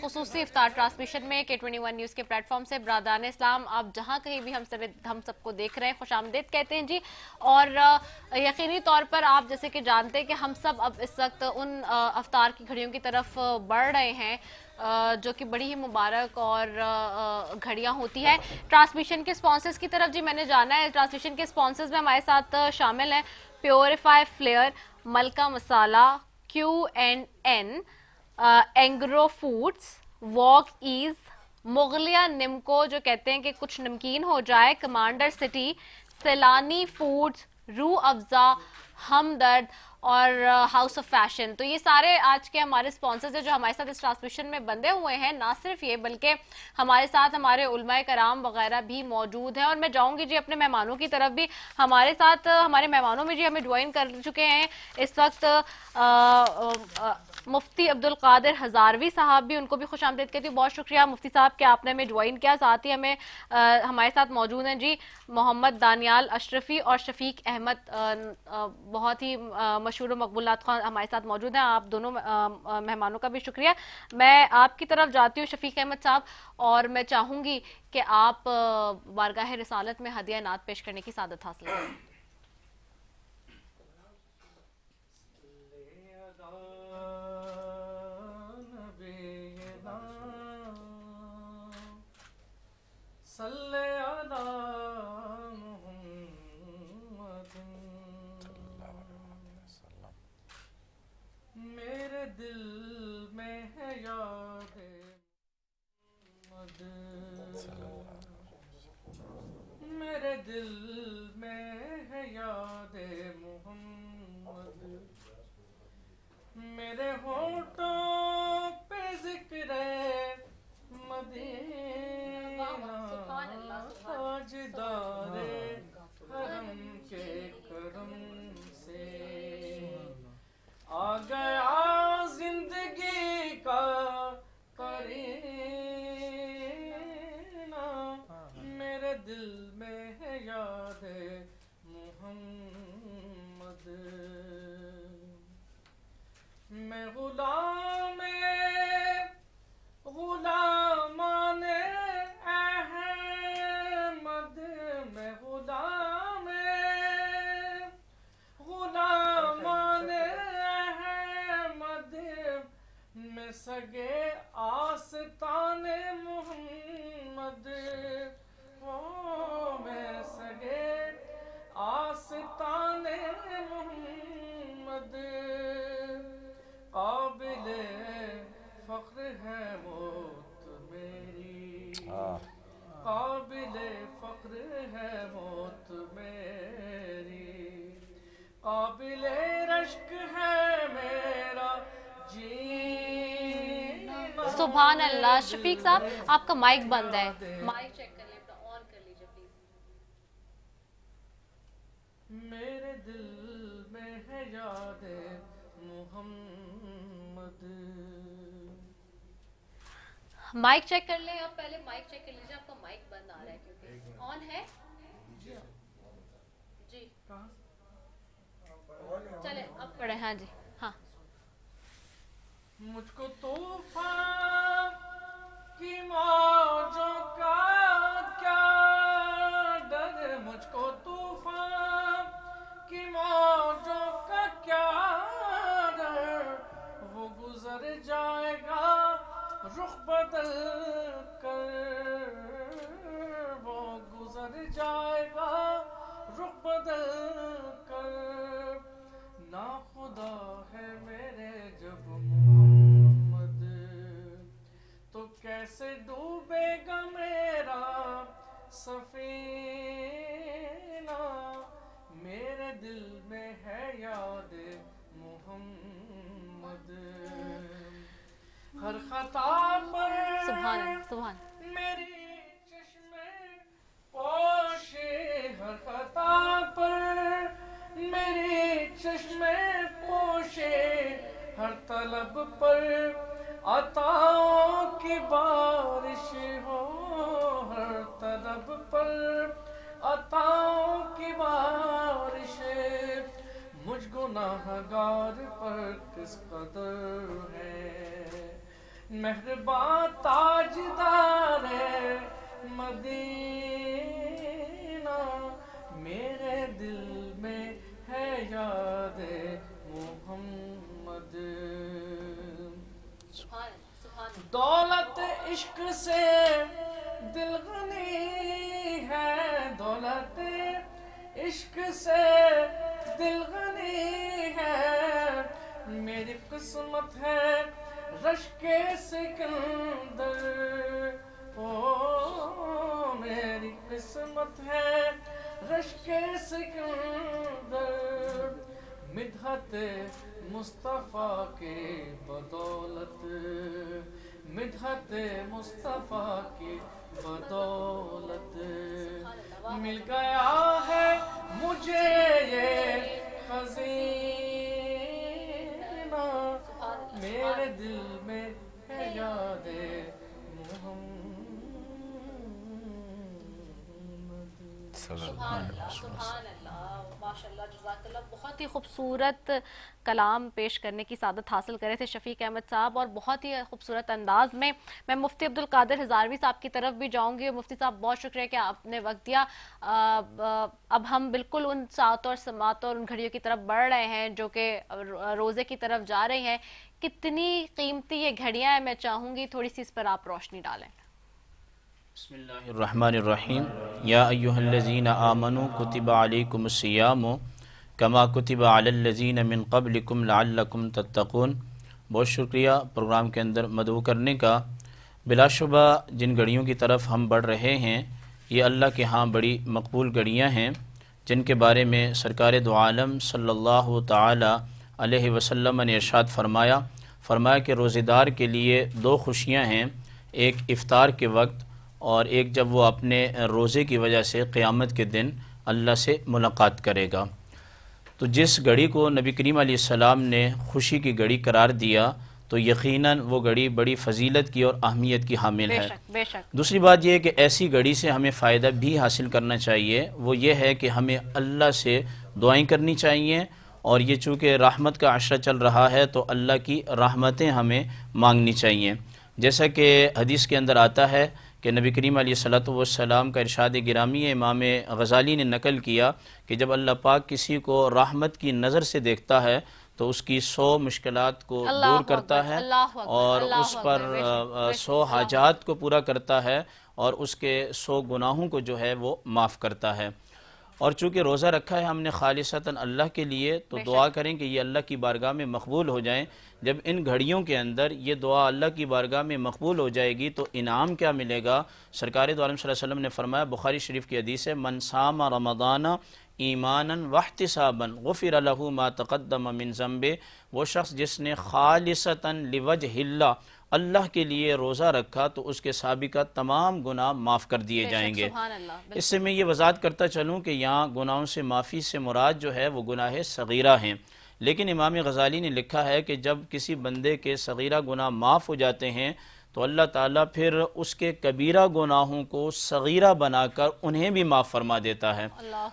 اس خصوصی افطار ٹرانسمیشن میں K21 نیوز کے پلیٹ فارم سے برادران اسلام آپ جہاں کہیں بھی ہم سب کو دیکھ رہے ہیں خوش آمدید کہتے ہیں جی. اور یقینی طور پر آپ جیسے کہ جانتے ہیں کہ ہم سب اب اس وقت ان افطار کی گھڑیوں کی طرف بڑھ رہے ہیں جو کہ بڑی ہی مبارک اور گھڑیاں ہوتی ہیں. ٹرانسمیشن کے سپانسرز کی طرف جی میں نے جانا ہے. ٹرانسمیشن کے سپانسرز میں ہمارے ساتھ شامل ہیں پیوریفائی فلیئر, ملکہ مسالہ, Q&N, Engro foods, walk as, مغلیہ نمکو جو کہتے ہیں کہ کچھ نمکین ہو جائے, کمانڈر سٹی, سیلانی فوڈز, روح افزا, ہمدرد اور ہاؤس آف فیشن. تو یہ سارے آج کے ہمارے سپانسرز ہیں جو ہمارے ساتھ اس ٹرانسمیشن میں بندے ہوئے ہیں. نہ صرف یہ بلکہ ہمارے ساتھ ہمارے علماء کرام وغیرہ بھی موجود ہیں. اور میں جاؤں گی جی اپنے مہمانوں کی طرف بھی. ہمارے ساتھ ہمارے مہمانوں میں جی ہمیں جوائن کر چکے ہیں اس وقت مفتی عبدالقادر ہزاروی صاحب بھی, ان کو بھی خوش آمدید کہتی ہوں. بہت شکریہ مفتی صاحب کہ آپ نے ہمیں جوائن کیا. ساتھ ہی ہمارے ساتھ موجود ہیں جی محمد دانیال اشرفی اور شفیق احمد, بہت ہی مشہور و مقبولات خواہ ہمارے ساتھ موجود ہیں. آپ دونوں مہمانوں کا بھی شکریہ. میں آپ کی طرف جاتی ہوں شفیق احمد صاحب, اور میں چاہوں گی کہ آپ بارگاہ رسالت میں ہدیہ نعت پیش کرنے کی سعادت حاصل کریں. صلی علی محمد. میرے دل میں ہے یاد محمد, میرے دل میں ہے یاد محمد, میرے ہونٹوں پہ ذکر مدینہ, تاجدار حرم کے کرم سے آ گیا زندگی کا قرینہ. میرے دل میں ہے یاد محمد. میں غلامان احمد, میں غلامان احمد, میں سگے آستان محمد, میں سگے آستان محمد. قابل فخر ہے موت میری, قابل فخر ہے موت میری, قابل رشک ہے میرا جینا. سبحان اللہ. شفیق صاحب آپ کا مائک بند ہے, مائک چیک کر لیں, آن کر لیجئے پلیز. میرے دل میں ہے یاد محمد. مائک چیک کر لیں آپ, پہلے مائک چیک کر لیجئے. آپ کا مائک بند آ رہا ہے کیونکہ آن ہے جی. چلے اب پڑھیں. ہاں جی ہاں. مجھ کو طوفان کی موجوں کا کیا ڈر, مجھ کو طوفان کی موجوں کا کیا ڈر, وہ گزر جائے گا رخ بدل کر, وہ گزر جائے گا رخ بدل کر. ناخدا ہے میرے جب محمد, تو کیسے ڈوبے گا میرا سفینہ. میرے دل میں ہے یاد محمد. ہر خطا پر سبحان سبحان میری چشم پوشے, ہر خطا پر میری چشم پوشے, ہر طلب پر عطاؤں کی بارش ہو, ہر طلب پر عطاؤں کی بارش. مجھ گناہگار پر کس قدر ہے مہرباں تاجدار مدینہ، میرے دل میں ہے یاد محمد۔ دولت عشق سے دل غنی ہے، دولت عشق سے دل غنی ہے، میری قسمت ہے رشک سکندر، او میری قسمت ہے رشک سکندر، مدحت مصطفیٰ کے بدولت، مدحت مصطفیٰ کی بدولت، مل گیا ہے مجھے یہ خزینہ، میرے دل میں ہے یاد محمد۔ سبحان اللہ، سبحان اللہ، ماشاءاللہ، جزاک اللہ۔ بہت ہی خوبصورت کلام پیش کرنے کی سعادت حاصل کرے تھے شفیق احمد صاحب، اور بہت ہی خوبصورت انداز میں۔ میں مفتی عبدالقادر ہزاروی صاحب کی طرف بھی جاؤں گی۔ مفتی صاحب بہت شکریہ کہ آپ نے وقت دیا۔ اب ہم بالکل ان ساعتوں اور سماعتوں اور ان گھڑیوں کی طرف بڑھ رہے ہیں جو کہ روزے کی طرف جا رہی ہیں۔ کتنی قیمتی یہ گھڑیاں ہیں، میں چاہوں گی تھوڑی سی اس پر آپ روشنی ڈالیں۔ بسم اللہ الرحمن الرحیم۔ یا ایہا الذین آمنوا کتب علیکم الصیام کما کتب علی الذین من قبلکم لعلکم تتقون۔ بہت شکریہ پروگرام کے اندر مدعو کرنے کا۔ بلا شبہ جن گھڑیوں کی طرف ہم بڑھ رہے ہیں یہ اللہ کے ہاں بڑی مقبول گھڑیاں ہیں، جن کے بارے میں سرکار دو عالم صلی اللہ تعالی علیہ وسلم نے ارشاد فرمایا کہ روزے دار کے لیے دو خوشیاں ہیں، ایک افطار کے وقت اور ایک جب وہ اپنے روزے کی وجہ سے قیامت کے دن اللہ سے ملاقات کرے گا۔ تو جس گھڑی کو نبی کریم علیہ السلام نے خوشی کی گھڑی قرار دیا تو یقیناً وہ گھڑی بڑی فضیلت کی اور اہمیت کی حامل ہے۔ بے شک۔ دوسری بات یہ ہے کہ ایسی گھڑی سے ہمیں فائدہ بھی حاصل کرنا چاہیے، وہ یہ ہے کہ ہمیں اللہ سے دعائیں کرنی چاہیے، اور یہ چونکہ رحمت کا عشرہ چل رہا ہے تو اللہ کی رحمتیں ہمیں مانگنی چاہیے۔ جیسا کہ حدیث کے اندر آتا ہے کہ نبی کریم علیہ السلام کا ارشاد گرامی ہے، امام غزالی نے نقل کیا کہ جب اللہ پاک کسی کو رحمت کی نظر سے دیکھتا ہے تو اس کی 100 مشکلات کو دور کرتا ہے اور اس پر 100 حاجات کو پورا کرتا ہے اور اس کے 100 گناہوں کو جو ہے وہ معاف کرتا ہے۔ اور چونکہ روزہ رکھا ہے ہم نے خالصتاً اللہ کے لیے، تو دعا کریں کہ یہ اللہ کی بارگاہ میں مقبول ہو جائیں۔ جب ان گھڑیوں کے اندر یہ دعا اللہ کی بارگاہ میں مقبول ہو جائے گی تو انعام کیا ملے گا؟ سرکار دو عالم صلی اللہ علیہ وسلم نے فرمایا، بخاری شریف کی حدیث ہے، من صام رمضان ایمانا واحتسابا غفر له ما تقدم من ذنبه۔ وہ شخص جس نے خالصتاً لوجہ اللہ کے لیے روزہ رکھا تو اس کے سابقہ تمام گناہ معاف کر دیے جائیں گے۔ اس سے میں یہ وضاحت کرتا چلوں کہ یہاں گناہوں سے معافی سے مراد جو ہے وہ گناہ صغیرہ ہیں، لیکن امام غزالی نے لکھا ہے کہ جب کسی بندے کے صغیرہ گناہ معاف ہو جاتے ہیں تو اللہ تعالیٰ پھر اس کے کبیرہ گناہوں کو صغیرہ بنا کر انہیں بھی معاف فرما دیتا ہے۔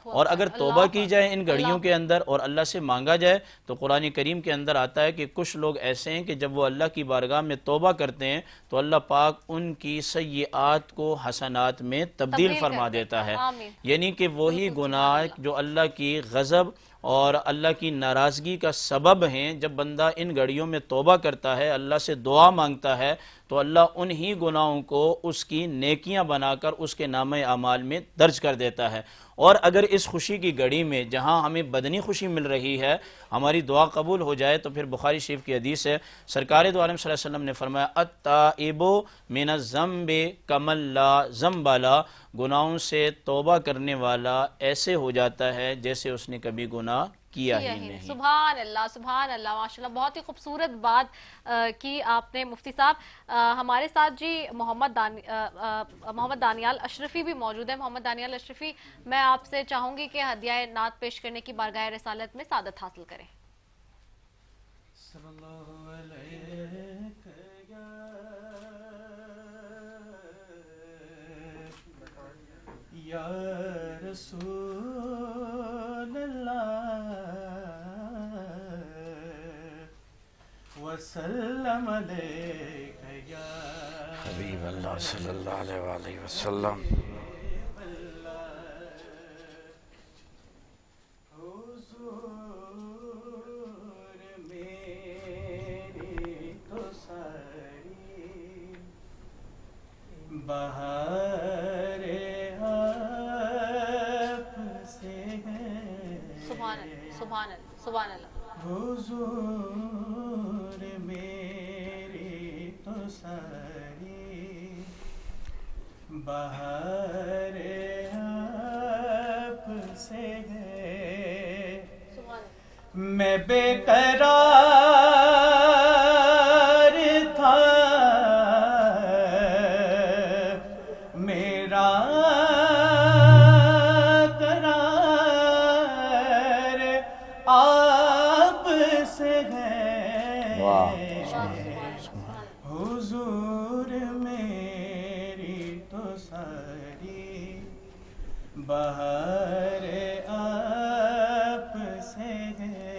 اور اگر توبہ کی جائے ان گھڑیوں کے اندر اور اللہ سے مانگا جائے تو قرآن کریم کے اندر آتا ہے کہ کچھ لوگ ایسے ہیں کہ جب وہ اللہ کی بارگاہ میں توبہ کرتے ہیں تو اللہ پاک ان کی سیئات کو حسنات میں تبدیل فرما دیتا ہے، یعنی کہ وہی گناہ جو اللہ کی غضب اور اللہ کی ناراضگی کا سبب ہیں، جب بندہ ان گھڑیوں میں توبہ کرتا ہے، اللہ سے دعا مانگتا ہے تو اللہ انہی گناہوں کو اس کی نیکیاں بنا کر اس کے نامہ اعمال میں درج کر دیتا ہے۔ اور اگر اس خوشی کی گھڑی میں جہاں ہمیں بدنی خوشی مل رہی ہے ہماری دعا قبول ہو جائے تو پھر بخاری شریف کی حدیث ہے، سرکار دو عالم صلی اللہ علیہ وسلم نے فرمایا، التائب من الذنب کمن لا ذنب له۔ گناہوں سے توبہ کرنے والا ایسے ہو جاتا ہے جیسے اس نے کبھی گناہ کیا ہی نہیں۔ سبحان اللہ، سبحان اللہ، ماشاءاللہ، بہت ہی خوبصورت بات کی آپ نے مفتی صاحب۔ ہمارے ساتھ جی محمد دانیال اشرفی بھی موجود ہے۔ محمد دانیال اشرفی، میں آپ سے چاہوں گی کہ ہدیہ نعت پیش کرنے کی بارگاہ رسالت میں سعادت حاصل کریں۔ صلی اللہ علیہ یا رسول اللہ وسلم علیک یا حبیب اللہ صلی اللہ علیہ وآلہ وسلم. بہار آپ سے ہے سبحان اللہ سبحان اللہ سبحان اللہ. حضور میری تو ساری بہار آپ سے ہے. سبحان اللہ. میں بے قرار تھا میرا قرار آپ سے ہے. حضور میری تو ساری بہار آپ سے ہے.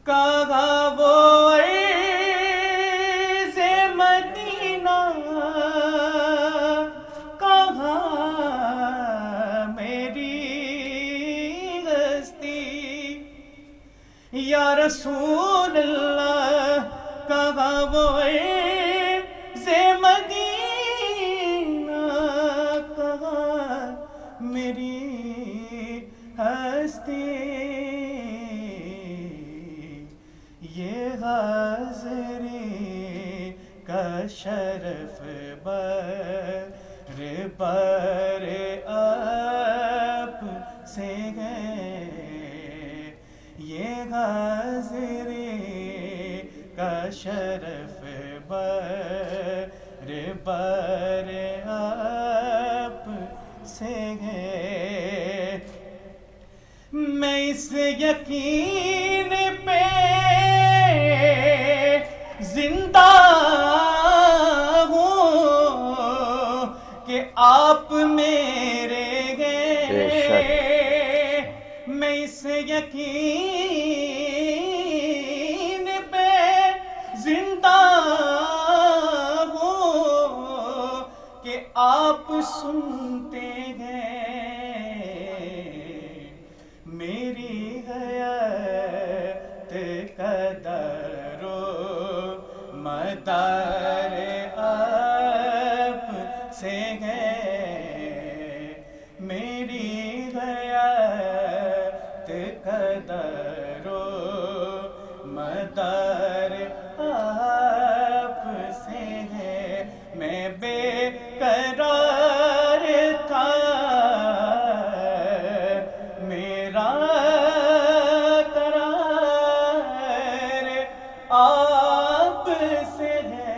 کہاں وہ عز مدینہ کہاں میری ہستی یا رسول اللہ کہاں وہ عز مدینہ کہاں میری ہستی. یہ حاضری کا شرف بر آپ سے ہے. یہ حاضری کا شرف بر آپ سے ہے. میں اس یقین پہ زندہ ہوں کہ آپ میرے ہیں. میں اس یقین پہ زندہ ہوں کہ آپ سنتے ہیں میری حیات قدر و مدار آپ سے ہے. میری حیات قدر و مدار آپ سے ہے. میں بے قرار تھا میرا قرار آپ سے ہے.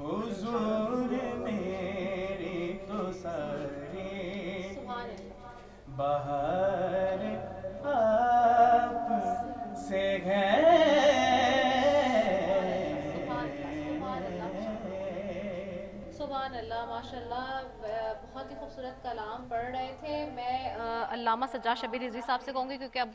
حضور میری تو ساری بہار آپ سے ہے. سبحان اللہ ماشاء اللہ. بہت ہی خوبصورت کلام پڑھ رہے تھے. میں علامہ سجاد شبیر رضوی صاحب سے کہوں گی کیونکہ اب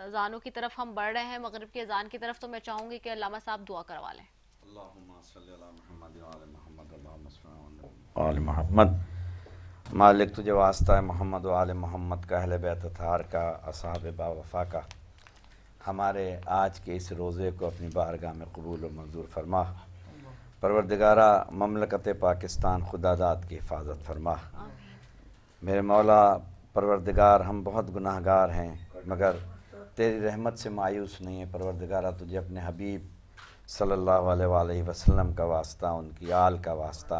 اذانوں کی طرف ہم بڑھ رہے ہیں مغرب کی اذان کی طرف تو میں چاہوں گی کہ علامہ صاحب دعا کروا لیں. اللہم صلی علی محمد وعلی محمد اللہم صلی علی محمد. مالک تجھے واسطہ ہے محمد و آل محمد کا، اہل بیت اطہار کا، اصحاب با وفا کا. ہمارے آج کے اس روزے کو اپنی بارگاہ میں قبول و منظور فرما. پروردگارہ مملکت پاکستان خدا داد کی حفاظت فرما. میرے مولا پروردگار ہم بہت گناہ گار ہیں مگر تیری رحمت سے مایوس نہیں ہے. پروردگارہ تجھے اپنے حبیب صلی اللہ علیہ وآلہ وسلم کا واسطہ، ان کی آل کا واسطہ،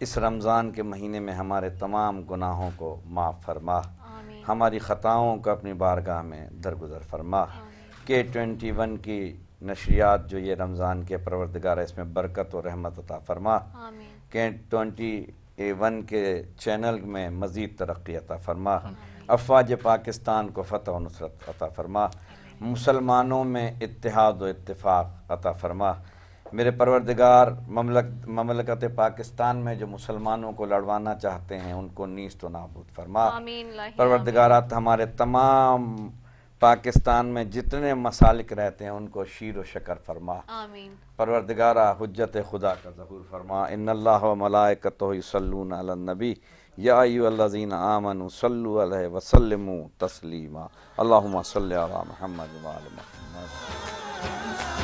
اس رمضان کے مہینے میں ہمارے تمام گناہوں کو معاف فرما. ہماری خطاؤں کو اپنی بارگاہ میں درگزر فرما. K21 کی نشریات جو یہ رمضان کے پروردگار اس میں برکت و رحمت عطا فرما. K21 کے چینل میں مزید ترقی عطا فرما. افواج پاکستان کو فتح و نصرت عطا فرما. مسلمانوں میں اتحاد و اتفاق عطا فرما. میرے پروردگار مملکت پاکستان میں جو مسلمانوں کو لڑوانا چاہتے ہیں ان کو نیست و نابود فرما. پروردگارات ہمارے تمام پاکستان میں جتنے مسالک رہتے ہیں ان کو شیر و شکر فرما، آمین۔ پروردگارہ حجت خدا کا ظہور فرما۔ ان اللہ و ملائکتہ یصلون علی النبی یا ایھا الذین آمنوا صلوا علیہ وسلموا تسلیما۔ اللہم صلی علی محمد و آل محمد۔